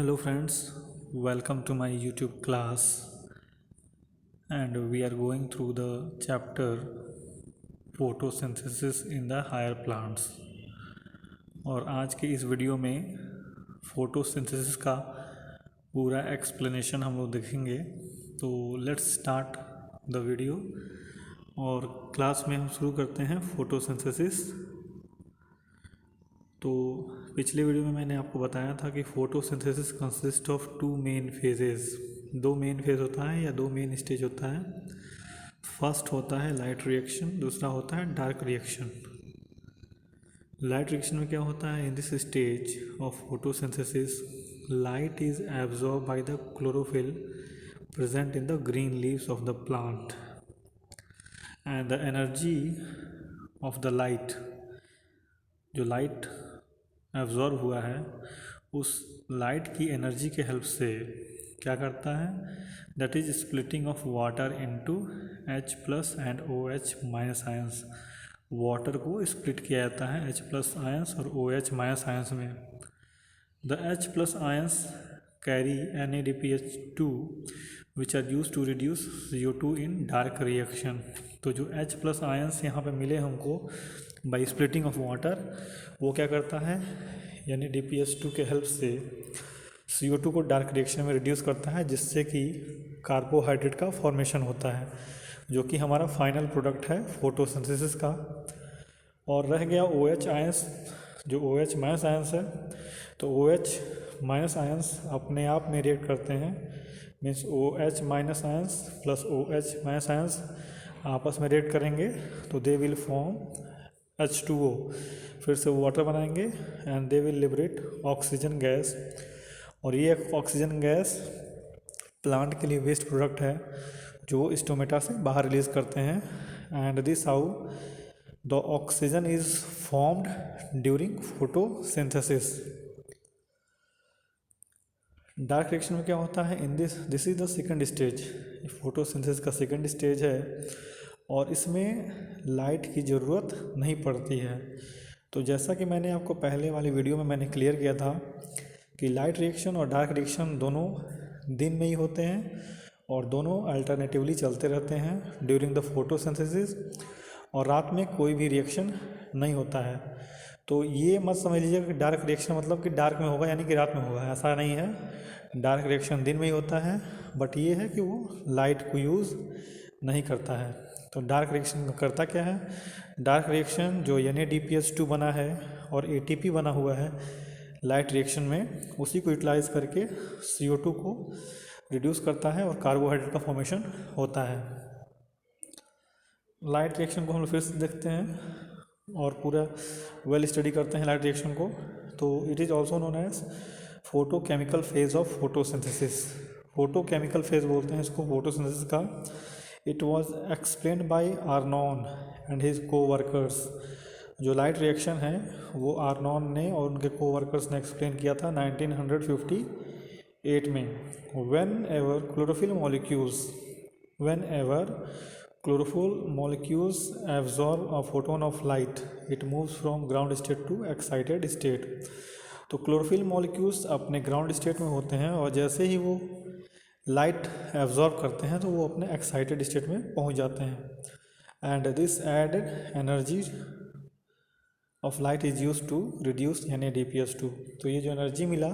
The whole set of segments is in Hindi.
Hello friends, welcome to my YouTube class and we are going through the chapter photosynthesis in the higher plants। और आज के इस वीडियो में फोटोसिंथेसिस का पूरा एक्सप्लेनेशन हम लोग देखेंगे। तो लेट्स स्टार्ट द वीडियो और क्लास में हम शुरू करते हैं फोटोसिंथेसिस। तो पिछले वीडियो में मैंने आपको बताया था कि photosynthesis consist of two main phases. दो मेन फेज होता है या दो मेन स्टेज होता है। फर्स्ट होता है लाइट रिएक्शन, दूसरा होता है डार्क रिएक्शन। लाइट रिएक्शन में क्या होता है? In this stage of photosynthesis light is absorb by the chlorophyll present in the green leaves of the plant and the energy of the light, जो लाइट एब्जॉर्ब हुआ है उस लाइट की एनर्जी के हेल्प से क्या करता है? That is splitting of water into H+ and OH- ions. Water को स्प्लिट किया जाता है H+ आयंस और OH- आयंस में। The H+ ions carry NADPH2 which are use to reduce CO2 in dark reaction. तो जो H+ आयंस यहाँ पे मिले हमको बाई स्प्लिटिंग ऑफ वाटर, वो क्या करता है? यानी NADPH2 के हेल्प से CO2 को डार्क रिएक्शन में रिड्यूस करता है, जिससे कि कार्बोहाइड्रेट का फॉर्मेशन होता है, जो कि हमारा फाइनल प्रोडक्ट है फोटोसिंथेसिस का। और रह गया OH आयंस, जो OH- आयंस है। तो OH- आयंस अपने आप में रिएक्ट करते हैं, means OH- ions plus OH- ions आपस में रिएक्ट करेंगे तो दे विल फॉर्म H2O, फिर से वाटर बनाएंगे and they will liberate oxygen gas. और ये ऑक्सीजन गैस प्लांट के लिए वेस्ट प्रोडक्ट है जो स्टोमेटा से बाहर रिलीज करते हैं। And this how the oxygen is formed during photosynthesis. Dark reaction में क्या होता है? In this is the second stage, photosynthesis का सेकंड स्टेज है और इसमें लाइट की ज़रूरत नहीं पड़ती है। तो जैसा कि मैंने आपको पहले वाली वीडियो में मैंने क्लियर किया था कि लाइट रिएक्शन और डार्क रिएक्शन दोनों दिन में ही होते हैं और दोनों अल्टरनेटिवली चलते रहते हैं ड्यूरिंग द फोटोसिंथेसिस, और रात में कोई भी रिएक्शन नहीं होता है। तो ये मत समझ लीजिएगा कि डार्क रिएक्शन मतलब कि डार्क में होगा यानी कि रात में होगा, ऐसा नहीं है। डार्क रिएक्शन दिन में ही होता है, बट ये है कि वो लाइट को यूज़ नहीं करता है। तो डार्क रिएक्शन करता क्या है? डार्क रिएक्शन जो NADPH2 बना है और ATP बना हुआ है लाइट रिएक्शन में, उसी को यूटिलाइज करके CO2 को रिड्यूस करता है और कार्बोहाइड्रेट का फॉर्मेशन होता है। लाइट रिएक्शन को हम लोग फिर से देखते हैं और पूरा वेल स्टडी करते हैं लाइट रिएक्शन को। तो it is also known as photochemical phase of photosynthesis. Photochemical phase बोलते हैं इसको फोटोसिंथेसिस का। It was explained by Arnon and his coworkers. जो लाइट रिएक्शन है वो आर्नॉन ने और उनके कोवर्कर्स ने एक्सप्लेन किया था 1958 में। When ever chlorophyll molecules absorb a photon of light, it moves from ground state to excited state। तो क्लोरोफिल मॉलिक्यूल्स अपने ग्राउंड स्टेट में होते हैं और जैसे ही वो लाइट एब्जॉर्ब करते हैं तो वो अपने एक्साइटेड स्टेट में पहुंच जाते हैं। And this added energy of light is use to reduce NADPH2। तो ये जो एनर्जी मिला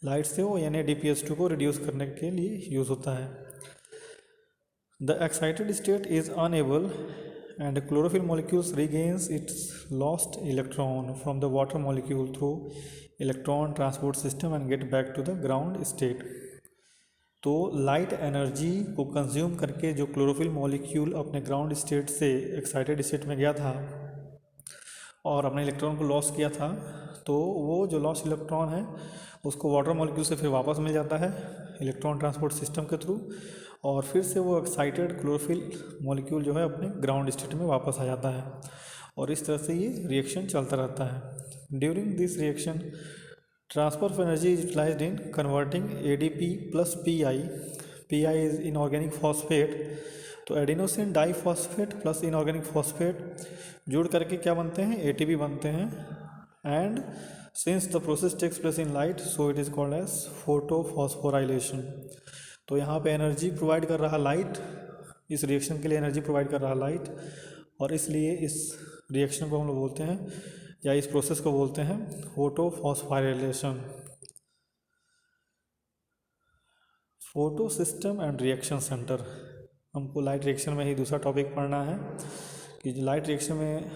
लाइट से वो NADPH2 को रिड्यूस करने के लिए यूज़ होता है। The excited state is unable and chlorophyll molecules regains its lost electron from the water molecule through electron transport system and get back to the ground state। तो लाइट एनर्जी को कंज्यूम करके जो क्लोरोफिल मॉलिक्यूल अपने ग्राउंड स्टेट से एक्साइटेड स्टेट में गया था और अपने इलेक्ट्रॉन को लॉस किया था, तो वो जो लॉस इलेक्ट्रॉन है उसको वाटर मॉलिक्यूल से फिर वापस मिल जाता है इलेक्ट्रॉन ट्रांसपोर्ट सिस्टम के थ्रू, और फिर से वो एक्साइटेड क्लोरोफिल मॉलिक्यूल जो है अपने ग्राउंड स्टेट में वापस आ जाता है। और इस तरह से ये रिएक्शन चलता रहता है। During this reaction transfer of energy is utilised in converting ADP plus PI is inorganic phosphate. तो adenosine diphosphate plus inorganic phosphate जुड़ करके क्या बनते हैं? ATP बनते हैं। And since the process takes place in light so it is called as photophosphorylation. तो यहाँ पे एनर्जी प्रोवाइड कर रहा लाइट, इस रिएक्शन के लिए एनर्जी प्रोवाइड कर रहा लाइट, और इसलिए इस रिएक्शन को हम लोग बोलते हैं या इस प्रोसेस को बोलते हैं photophosphorylation. Photo system and reaction centre, हमको लाइट रिएक्शन में ही दूसरा टॉपिक पढ़ना है कि जो लाइट रिएक्शन में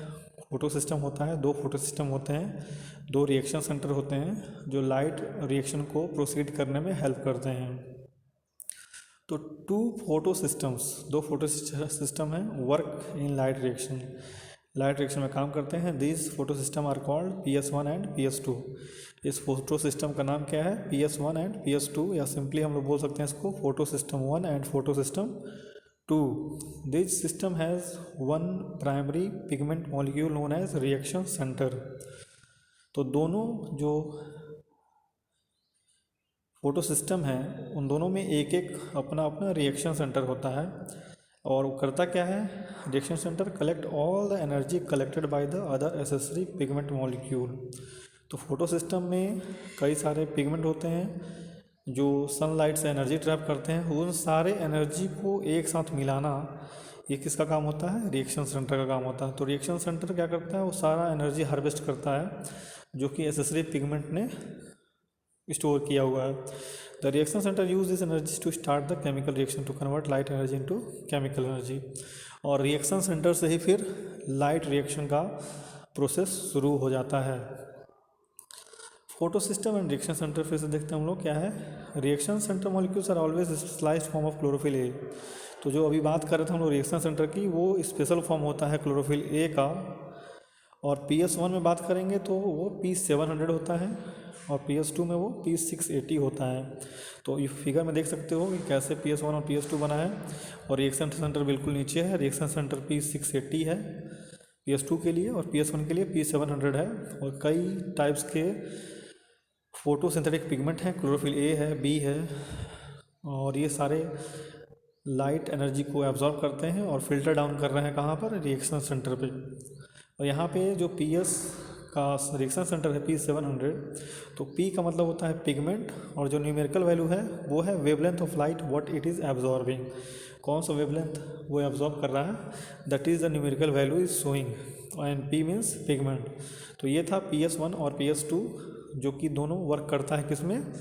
फोटो सिस्टम होता है, दो फोटो सिस्टम होते हैं, दो रिएक्शन सेंटर होते हैं जो लाइट रिएक्शन को प्रोसीड करने में हेल्प करते हैं। तो टू फोटो सिस्टम्स, दो फोटो सिस्टम हैं work in light reaction, light reaction में काम करते हैं। This photo system are called PS1 and PS2। इस फोटो सिस्टम का नाम क्या है? PS1 एंड PS2, या सिंपली हम लोग बोल सकते हैं इसको photo system 1 and photo system 2। This system has one primary pigment molecule known as reaction centre. तो दोनों जो फोटो सिस्टम है उन दोनों में एक एक अपना अपना रिएक्शन सेंटर होता है, और वो करता क्या है? Reaction centre collect all the energy collected by the other accessory pigment molecule. तो फोटो सिस्टम में कई सारे पिगमेंट होते हैं जो सनलाइट से एनर्जी ट्रैप करते हैं, उन सारे एनर्जी को एक साथ मिलाना ये किसका काम होता है? रिएक्शन सेंटर का काम होता है। तो रिएक्शन सेंटर क्या करता है? वो सारा एनर्जी हार्वेस्ट करता है जो कि एसेसरी पिगमेंट ने स्टोर किया हुआ है। The reaction centre use this energy to start the chemical reaction to convert light energy into chemical energy, और रिएक्शन सेंटर से ही फिर लाइट रिएक्शन का प्रोसेस शुरू हो जाता है। Photo system and reaction centre फिर से देखते हैं हम लोग क्या है। Reaction centre molecules are always specialised form of chlorophyll a. तो जो अभी बात कर रहे थे हम लोग रिएक्शन सेंटर की, वो स्पेशल फॉर्म होता है क्लोरोफिल ए का। और PS1 में बात करेंगे तो वो P700 होता है, और PS2 में वो P680 होता है। तो ये फिगर में देख सकते हो कि कैसे PS1 और PS2 बना है, और रिएक्शन सेंटर बिल्कुल नीचे है। रिएक्शन सेंटर P680 है PS2 के लिए, और PS1 के लिए P700 है। और कई टाइप्स के फोटोसिंथेटिक पिगमेंट हैं, क्लोरोफिल ए है, बी है, और ये सारे लाइट एनर्जी को एब्जॉर्ब करते हैं और फिल्टर डाउन कर रहे हैं कहाँ पर? रिएक्शन सेंटर पे। और यहाँ पे जो PS का रिएक्शन सेंटर है P700, तो P का मतलब होता है पिगमेंट, और जो न्यूमेरिकल वैल्यू है वो है wavelength of light what it is absorbing. कौन सा वेवलेंथ वो एब्जॉर्ब कर रहा है, that is the numerical value is showing, and P means pigment. तो ये था PS1 और PS2 जो कि दोनों वर्क करता है किसमें?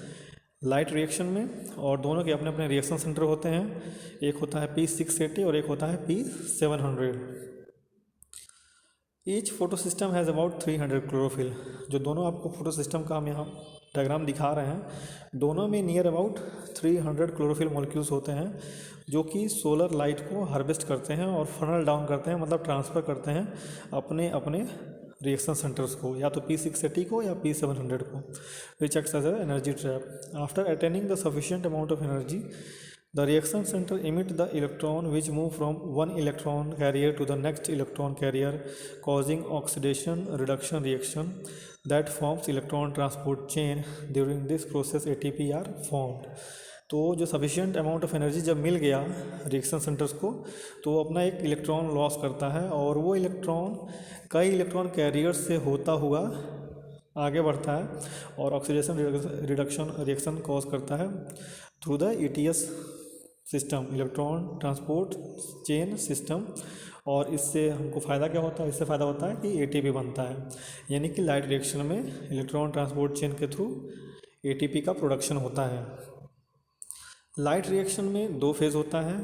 लाइट रिएक्शन में, और दोनों के अपने अपने रिएक्शन सेंटर होते हैं। एक होता है P680 और एक होता है P700। Each photo system has about 300 chlorophyll. जो दोनों आपको फोटो सिस्टम का हम यहाँ डायग्राम दिखा रहे हैं, दोनों में नियर अबाउट 300 क्लोरोफिल मॉलिक्यूल्स होते हैं जो कि सोलर लाइट को हार्वेस्ट करते हैं और फनल डाउन करते हैं, मतलब ट्रांसफ़र करते हैं अपने अपने रिएक्शन सेंटर्स को, या तो P680 को या P700 को, which acts as energy trap. After attaining the sufficient amount of energy, the reaction center emit the electron which move from one electron carrier to the next electron carrier, causing oxidation reduction reaction that forms electron transport chain. During this process ATP are formed. तो जो सफिशिएंट अमाउंट ऑफ एनर्जी जब मिल गया रिएक्शन सेंटर्स को, तो वो अपना एक इलेक्ट्रॉन लॉस करता है, और वो इलेक्ट्रॉन कई इलेक्ट्रॉन कैरियर्स से होता हुआ आगे बढ़ता है और ऑक्सीडेशन रिडक्शन रिएक्शन कॉज करता है through the ETS system, electron transport chain system. और इससे हमको फ़ायदा क्या होता है? इससे फ़ायदा होता है कि ATP बनता है, यानी कि लाइट रिएक्शन में इलेक्ट्रॉन ट्रांसपोर्ट चेन के थ्रू ATP का प्रोडक्शन होता है। लाइट रिएक्शन में दो फेज़ होता है,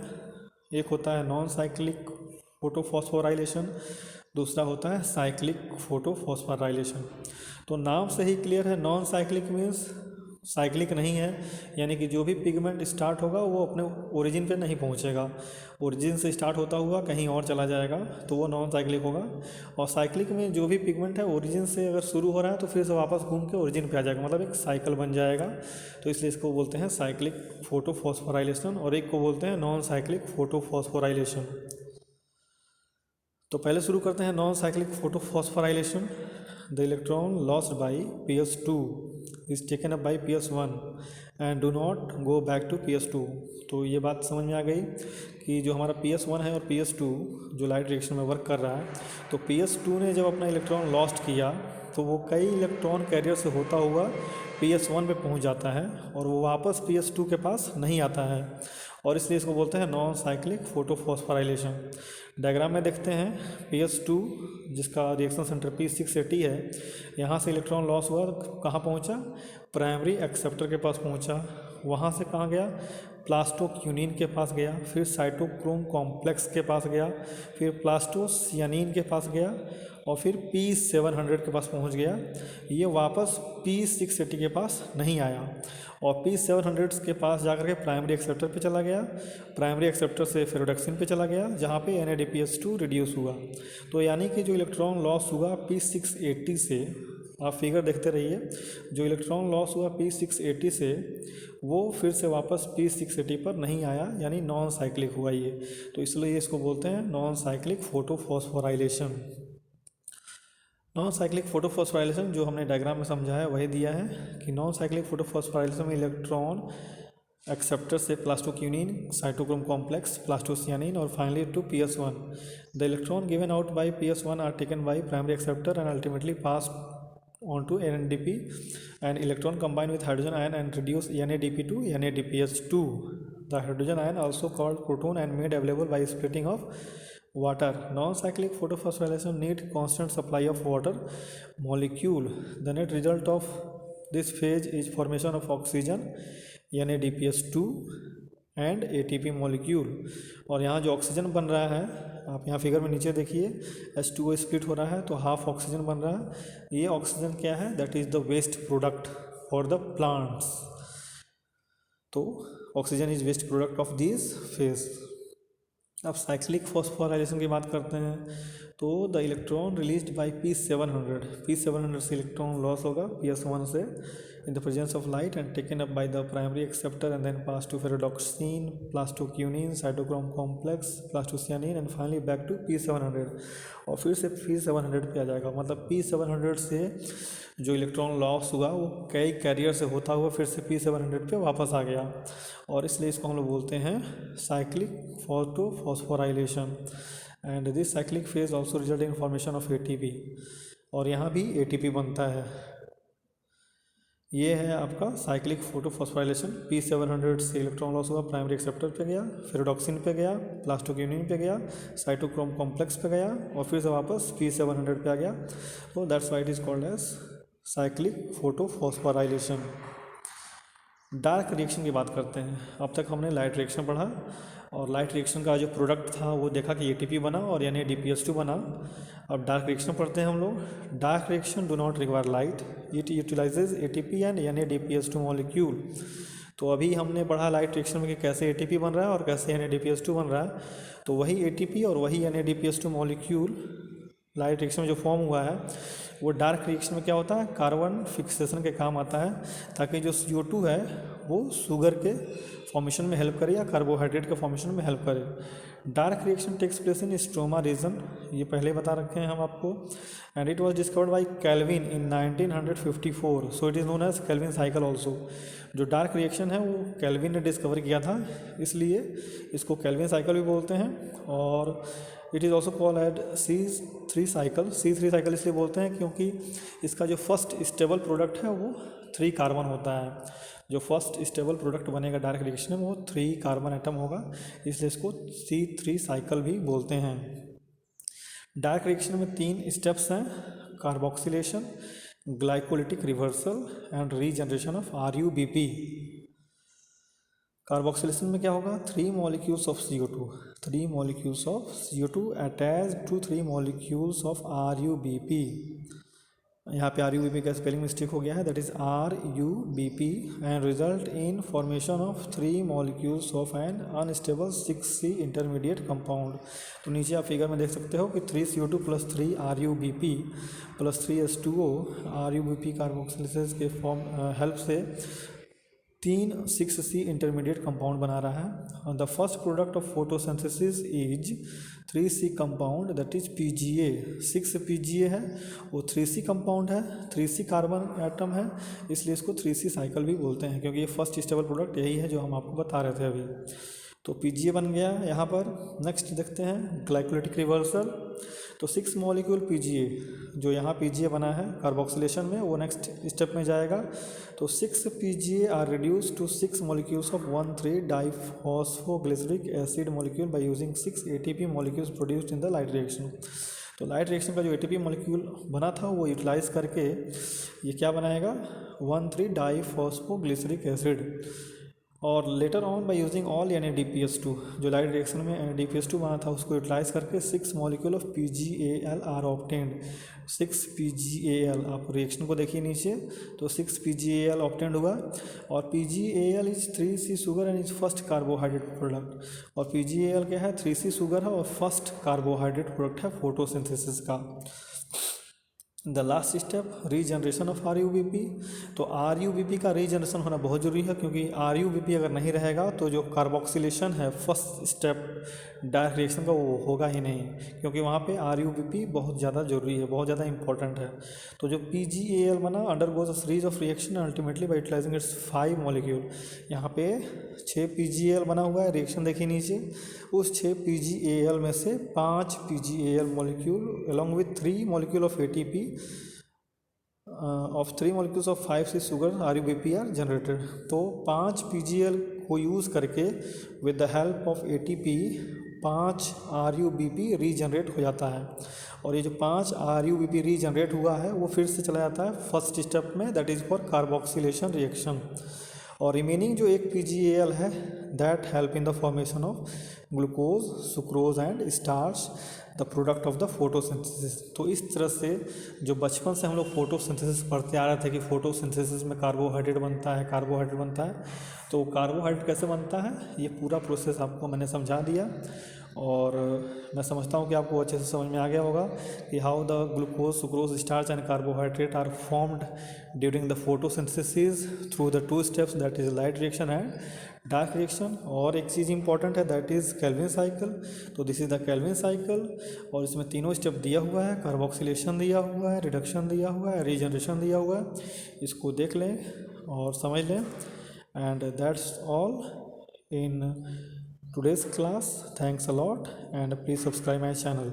एक होता है नॉन साइक्लिक फोटोफॉस्फोराइलेशन, दूसरा होता है साइक्लिक फोटोफॉस्फोराइलेशन। तो नाम से ही क्लियर है, नॉन साइक्लिक मीन्स साइक्लिक नहीं है, यानी कि जो भी पिगमेंट स्टार्ट होगा वो अपने ओरिजिन पे नहीं पहुंचेगा, ओरिजिन से स्टार्ट होता हुआ कहीं और चला जाएगा, तो वो नॉन साइक्लिक होगा। और साइक्लिक में जो भी पिगमेंट है ओरिजिन से अगर शुरू हो रहा है तो फिर से वापस घूम के ओरिजिन पे आ जाएगा, मतलब एक साइकिल बन जाएगा। तो इसलिए इसको बोलते हैं साइक्लिक फोटोफॉस्फोराइलेशन, और एक को बोलते हैं नॉन साइक्लिक फोटोफॉस्फोराइलेशन। तो पहले शुरू करते हैं non cyclic photophosphorylation. The electron lost by PS2 is taken up by PS1 and do not go back to PS2। तो ये बात समझ में आ गई कि जो हमारा PS1 है और PS2 जो लाइट रिएक्शन में वर्क कर रहा है, तो PS2 ने जब अपना इलेक्ट्रॉन लॉस्ट किया तो वो कई इलेक्ट्रॉन कैरियर से होता हुआ PS1 पे पहुंच जाता है और वो वापस PS2 के पास नहीं आता है, और इसलिए इसको बोलते हैं नॉन साइक्लिक फोटोफॉस्फोराइलेशन। डायग्राम में देखते हैं PS2 जिसका रिएक्शन सेंटर P680 है, यहाँ से इलेक्ट्रॉन लॉस हुआ, कहाँ पहुँचा, प्राइमरी एक्सेप्टर के पास पहुँचा, वहाँ से कहाँ गया, प्लास्टोक्यूनिन के पास गया, फिर साइटोक्रोम कॉम्प्लेक्स के पास गया, फिर प्लास्टोसियानिन के पास गया, और फिर P700 के पास पहुंच गया। ये वापस P680 के पास नहीं आया, और P700 के पास जाकर के प्राइमरी एक्सेप्टर पे चला गया, प्राइमरी एक्सेप्टर से फेरोडक्सिन पे चला गया, जहाँ पे NADPH2 रिड्यूस हुआ। तो यानी कि जो इलेक्ट्रॉन लॉस हुआ P680 से, आप फिगर देखते रहिए, जो इलेक्ट्रॉन लॉस हुआ P680 से वो फिर से वापस P680 पर नहीं आया, यानी नॉन साइक्लिक हुआ ये। तो इसलिए इसको बोलते हैं non cyclic photophosphorylation. Non cyclic photophosphorylation जो हमने डायग्राम में समझा है वही दिया है कि नॉन साइक्लिक फोटोफॉस्फोराइलेशन में इलेक्ट्रॉन एक्सेप्टर से प्लास्टोक्यूनिन, साइटोक्रोम कॉम्प्लेक्स, प्लास्टोसियानिन और finally to PS1. The electron given out by PS1 are taken by primary acceptor and ultimately passed on to NADP, and electron combine with hydrogen ion and reduce NADP to NADPH2. The hydrogen ion also called proton and made available by splitting of water. Non-cyclic photophosphorylation need constant supply of water molecule. The net result of this phase is formation of oxygen, NADPH2 and ATP molecule. और यहाँ जो ऑक्सीजन बन रहा है, आप यहाँ फिगर में नीचे देखिए, H2O स्प्लिट हो रहा है तो हाफ ऑक्सीजन बन रहा है। ये ऑक्सीजन क्या है, that is the waste product for the plants. तो oxygen is waste product of this phase. अब साइक्लिक फॉस्फोराइलेशन की बात करते हैं, तो the electron released by P700 से इलेक्ट्रॉन लॉस होगा PS1 से in the presence of light and taken up by the primary acceptor and then passed to ferredoxin, plastoquinine, cytochrome complex, plastocyanin and finally back to P700, और फिर से P700 पे आ जाएगा। मतलब P700 से जो इलेक्ट्रॉन लॉस हुआ वो कई कैरियर से होता हुआ फिर से P700 पे वापस आ गया, और इसलिए इसको हम लोग बोलते हैं cyclic photophosphorylation. And this cyclic phase also result in formation of ATP, और यहाँ भी ATP बनता है। ये है आपका साइक्लिक फोटोफॉस्फोराइलेशन। P700 से इलेक्ट्रॉन लॉस हुआ, प्राइमरी एक्सेप्टर पे गया, फेरोडक्सिन पे गया, प्लास्टोक्यूनिन पे गया, साइटोक्रोम कॉम्प्लेक्स पे गया और फिर से वापस P700 पे आ गया। तो that's why it is called as cyclic photophosphorylation. Dark reaction की बात करते हैं। अब तक हमने लाइट रिएक्शन पढ़ा, और लाइट रिएक्शन का जो प्रोडक्ट था वो देखा कि ATP बना और NADPH2 बना। अब डार्क रिएक्शन पढ़ते हैं हम लोग। Dark reaction do not require light, it utilises ATP and NADPH2 molecule. तो अभी हमने पढ़ा लाइट रिएक्शन में कि कैसे ATP बन रहा है और कैसे NADPH2 बन रहा है। तो वही ATP और वही NADPH2 मॉलिक्यूल लाइट रिएक्शन में जो फॉर्म हुआ है वो डार्क रिएक्शन में क्या होता है, कार्बन फिक्सेशन के काम आता है, ताकि जो CO2 है वो शुगर के फॉर्मेशन में हेल्प करे या कार्बोहाइड्रेट के फॉर्मेशन में हेल्प करे। Dark reaction takes place in stroma region, ये पहले बता रखे हैं हम आपको। And it was discovered by Calvin in 1954, so it is known as Calvin cycle also. जो डार्क रिएक्शन है वो कैल्विन ने डिस्कवर किया था, इसलिए इसको कैल्विन साइकिल भी बोलते हैं। और it is also called as C3 cycle. C3 cycle इसलिए बोलते हैं क्योंकि इसका जो फर्स्ट स्टेबल प्रोडक्ट है वो 3 कार्बन होता है। जो फर्स्ट स्टेबल प्रोडक्ट बनेगा डार्क रिएक्शन में वो 3 कार्बन एटम होगा, इसलिए इसको C3 साइकिल भी बोलते हैं। डार्क रिएक्शन में 3 स्टेप्स हैं, carboxylation, glycolytic reversal and regeneration of RUBP। Carboxylation में क्या होगा, 3 molecules of CO2 attached to 3 molecules of RUBP। यहाँ पे RUBP का स्पेलिंग मिस्टेक हो गया है, that is RUBP and result in formation of 3 molecules of N unstable 6C intermediate compound. तो नीचे आप फिगर में देख सकते हो कि 3CO2 plus 3 RUBP plus 3H2O RUBP carboxylation के हेल्प से 3 6C इंटरमीडिएट कंपाउंड बना रहा है। The first product of photosynthesis is 3C compound, that is PGA। 6 PGA है, वो 3C कंपाउंड है, 3C कार्बन एटम है, इसलिए इसको 3C साइकिल भी बोलते हैं, क्योंकि ये फर्स्ट स्टेबल प्रोडक्ट यही है जो हम आपको बता रहे थे अभी। तो PGA बन गया यहाँ पर। नेक्स्ट देखते हैं ग्लाइकोलिटिक रिवर्सल। तो 6 मॉलिक्यूल पीजीए, जो यहाँ पीजीए बना है कार्बोक्सिलेशन में, वो नेक्स्ट स्टेप में जाएगा। तो 6 PGA are reduce to 6 molecules of 1,3 diphosphoglyceric acid molecule by using 6 ATP molecules produced in the light reaction. तो लाइट रिएक्शन का जो एटीपी मॉलिक्यूल बना था वो यूटिलाइज करके ये क्या बनाएगा, 1,3 डाइफॉस्फोग्लिसरिक एसिड। और later on by using all NADPS2, जो लाइट रिएक्शन में NADPS2 बना था उसको यूटिलाइज करके 6 molecule of PgAl are obtained. 6 PgAl, आप रिएक्शन को देखिए नीचे, तो 6 PgAl ऑब्टेंड हुआ। और PgAl is 3C sugar and is first carbohydrate product. और PgAl क्या है, 3C शुगर है और फर्स्ट कार्बोहाइड्रेट प्रोडक्ट है फोटोसिंथेसिस का। The last step, regeneration of RUBP। तो RUBP का रीजनरेशन होना बहुत ज़रूरी है, क्योंकि RUBP अगर नहीं रहेगा तो जो कार्बोक्सिलेशन है फर्स्ट स्टेप डायरेक्ट रिएक्शन का वो होगा ही नहीं, क्योंकि वहाँ पे RUBP बहुत ज़्यादा ज़रूरी है, बहुत ज़्यादा इंपॉर्टेंट है। तो जो PgAl बना undergoes a series of reaction ultimately by utilising its 5 molecule. यहाँ पे 6 PgAl बना हुआ है, रिएक्शन देखिए नीचे, उस 6 PgAl में से 5 PgAl molecule along with 3 molecule of ATP of 3 molecules of 5C sugar RUBP are generated। तो 5 PgAl को यूज़ करके with the help of ATP 5 RUBP regenerate हो जाता है। और ये जो 5 RUBP रीजनरेट हुआ है वो फिर से चला जाता है फर्स्ट स्टेप में, that is for carboxylation reaction. और रिमेनिंग जो एक PgAl है that help in the formation of glucose, sucrose and starch, the product of the photosynthesis. तो इस तरह से जो बचपन से हम लोग फोटोसिंथेसिस पढ़ते आ रहे थे कि फोटोसिंथेसिस में कार्बोहाइड्रेट बनता है, कार्बोहाइड्रेट बनता है, तो कार्बोहाइड्रेट कैसे बनता है ये पूरा प्रोसेस आपको मैंने समझा दिया। और मैं समझता हूँ कि आपको अच्छे से समझ में आ गया होगा कि how the glucose, sucrose, starch and carbohydrate are formed during the photosynthesis through the 2 steps, that is light reaction and dark reaction. और एक चीज़ इंपॉर्टेंट है दैट इज़ केल्विन साइकिल। तो this is the Calvin cycle, और इसमें तीनों स्टेप दिया हुआ है, कार्बोक्सिलेशन दिया हुआ है, रिडक्शन दिया हुआ है, रीजनरेशन दिया हुआ है। इसको देख लें और समझ लें। And that's all in today's class. Thanks a lot and please subscribe my channel.